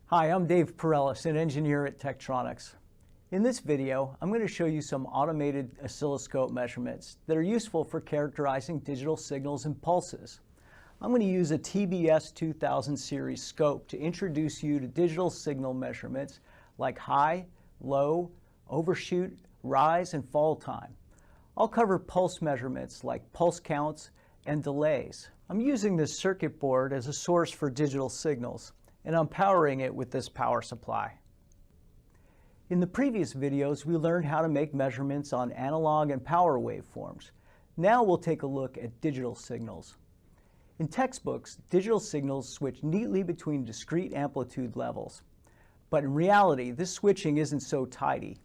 Hi, I'm Dave Perellis, an engineer at Tektronix. In this video, I'm going to show you some automated oscilloscope measurements that are useful for characterizing digital signals and pulses. I'm going to use a TBS 2000 series scope to introduce you to digital signal measurements like high, low, overshoot, rise, and fall time. I'll cover pulse measurements like pulse counts and delays. I'm using this circuit board as a source for digital signals, and I'm powering it with this power supply. In the previous videos, we learned how to make measurements on analog and power waveforms. Now we'll take a look at digital signals. In textbooks, digital signals switch neatly between discrete amplitude levels. But in reality, this switching isn't so tidy.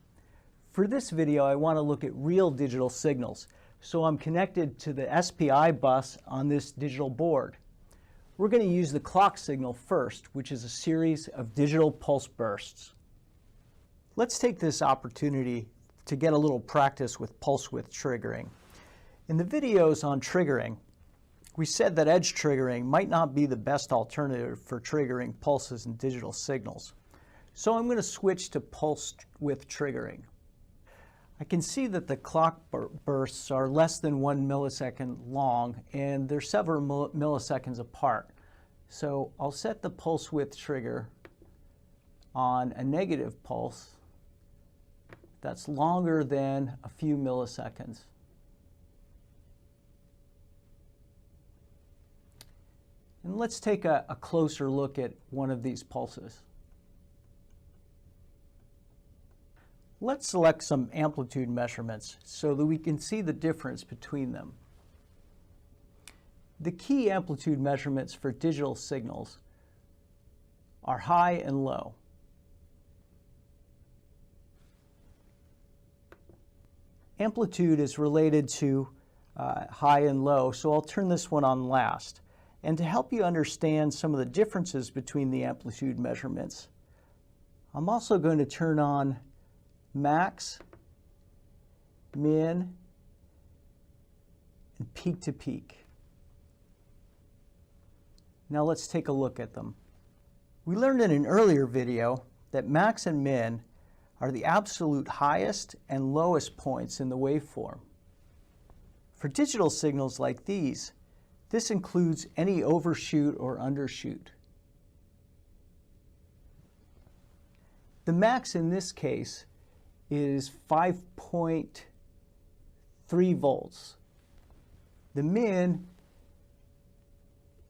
For this video, I want to look at real digital signals, so I'm connected to the SPI bus on this digital board. We're going to use the clock signal first, which is a series of digital pulse bursts. Let's take this opportunity to get a little practice with pulse width triggering. In the videos on triggering, we said that edge triggering might not be the best alternative for triggering pulses in digital signals. So I'm going to switch to pulse width triggering. I can see that the clock bursts are less than 1 millisecond long, and they're several milliseconds apart. So I'll set the pulse width trigger on a negative pulse that's longer than a few milliseconds. And let's take a closer look at one of these pulses. Let's select some amplitude measurements so that we can see the difference between them. The key amplitude measurements for digital signals are high and low. Amplitude is related to high and low, so I'll turn this one on last. And to help you understand some of the differences between the amplitude measurements, I'm also going to turn on max, min, and peak to peak. Now let's take a look at them. We learned in an earlier video that max and min are the absolute highest and lowest points in the waveform. For digital signals like these, this includes any overshoot or undershoot. The max in this case is 5.3 volts. The min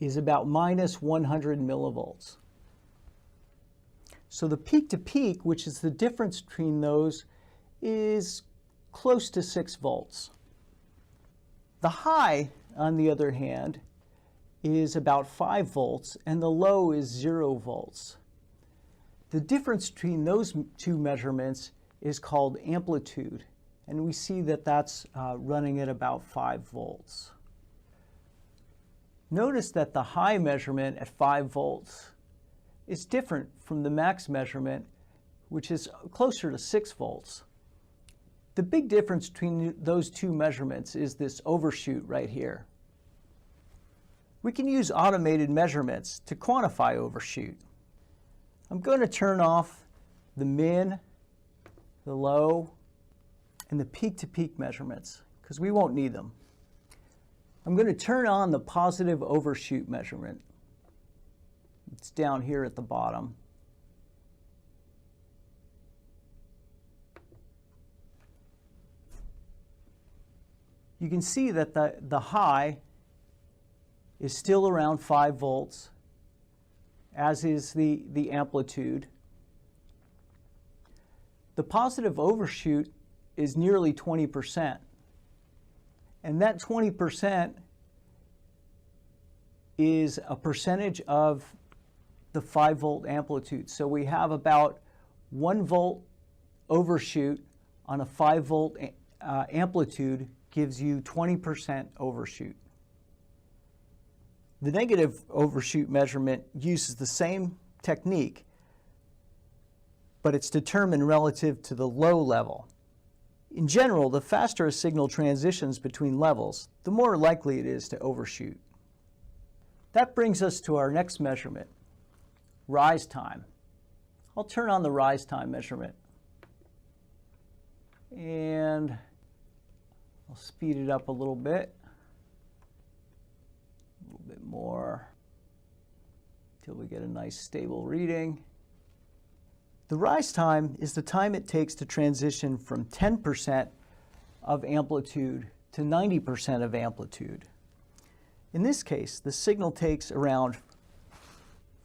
is about minus 100 millivolts. So the peak to peak, which is the difference between those, is close to 6 volts. The high, on the other hand, is about 5 volts, and the low is 0 volts. The difference between those two measurements is called amplitude, and we see that that's running at about 5 volts. Notice that the high measurement at 5 volts is different from the max measurement, which is closer to 6 volts. The big difference between those two measurements is this overshoot right here. We can use automated measurements to quantify overshoot. I'm going to turn off the min, the low, and the peak-to-peak measurements, because we won't need them. I'm going to turn on the positive overshoot measurement. It's down here at the bottom. You can see that the high is still around 5 volts, as is the amplitude. The positive overshoot is nearly 20%. And that 20% is a percentage of the 5 volt amplitude. So we have about 1 volt overshoot on a 5 volt amplitude gives you 20% overshoot. The negative overshoot measurement uses the same technique, but it's determined relative to the low level. In general, the faster a signal transitions between levels, the more likely it is to overshoot. That brings us to our next measurement, rise time. I'll turn on the rise time measurement. And I'll speed it up a little bit more till we get a nice stable reading. The rise time is the time it takes to transition from 10% of amplitude to 90% of amplitude. In this case, the signal takes around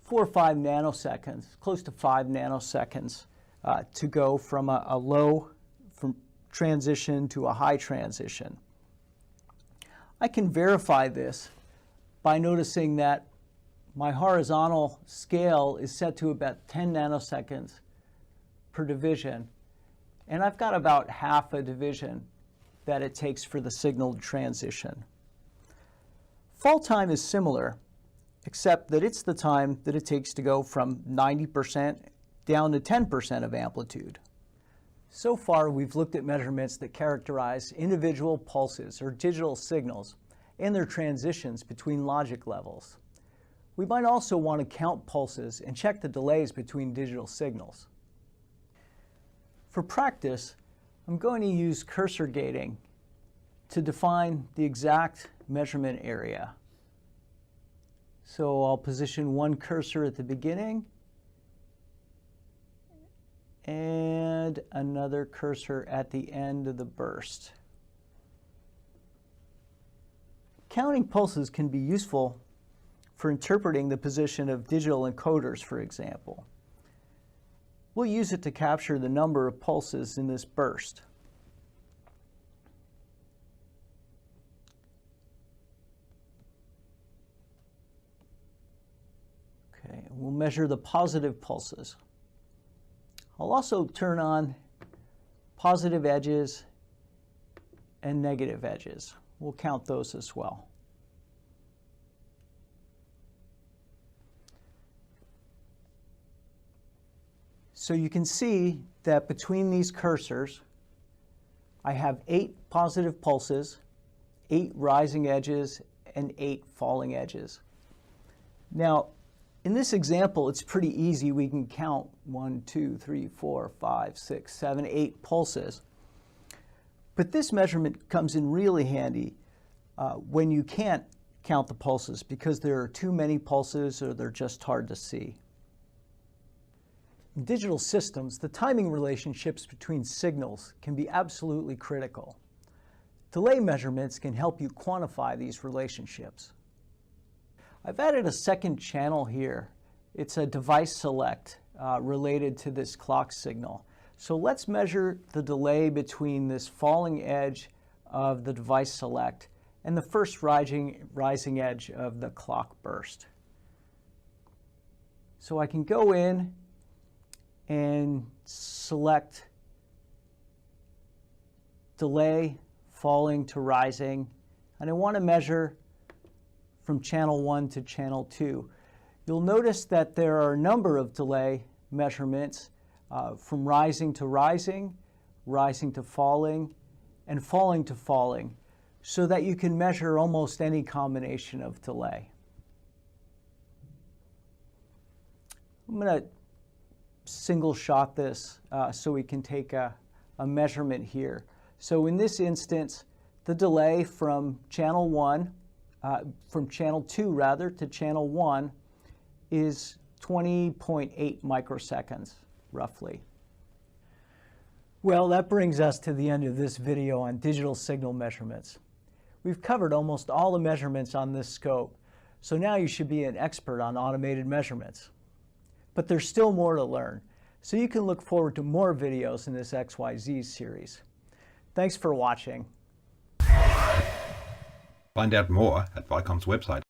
4 or 5 nanoseconds, close to 5 nanoseconds, to go from a low transition to a high transition. I can verify this by noticing that my horizontal scale is set to about 10 nanoseconds per division, and I've got about half a division that it takes for the signal to transition. Fall time is similar, except that it's the time that it takes to go from 90% down to 10% of amplitude. So far, we've looked at measurements that characterize individual pulses or digital signals and their transitions between logic levels. We might also want to count pulses and check the delays between digital signals. For practice, I'm going to use cursor gating to define the exact measurement area. So I'll position one cursor at the beginning and another cursor at the end of the burst. Counting pulses can be useful for interpreting the position of digital encoders, for example. We'll use it to capture the number of pulses in this burst. Okay, we'll measure the positive pulses. I'll also turn on positive edges and negative edges. We'll count those as well. So you can see that between these cursors, I have 8 positive pulses, 8 rising edges, and 8 falling edges. Now, in this example, it's pretty easy. We can count 1, 2, 3, 4, 5, 6, 7, 8 pulses. But this measurement comes in really handy when you can't count the pulses because there are too many pulses or they're just hard to see. In digital systems, the timing relationships between signals can be absolutely critical. Delay measurements can help you quantify these relationships. I've added a second channel here. It's a device select related to this clock signal. So let's measure the delay between this falling edge of the device select and the first rising edge of the clock burst. So I can go in and select delay falling to rising, and I want to measure from channel 1 to channel 2. You'll notice that there are a number of delay measurements from rising to rising, rising to falling, and falling to falling, so that you can measure almost any combination of delay. I'm going to single shot this so we can take a measurement here. So in this instance, the delay from channel 2 rather to channel 1 is 20.8 microseconds roughly. Well, that brings us to the end of this video on digital signal measurements. We've covered almost all the measurements on this scope, so now you should be an expert on automated measurements. But there's still more to learn, so you can look forward to more videos in this XYZ series. Thanks for watching. Find out more at Vicom's website.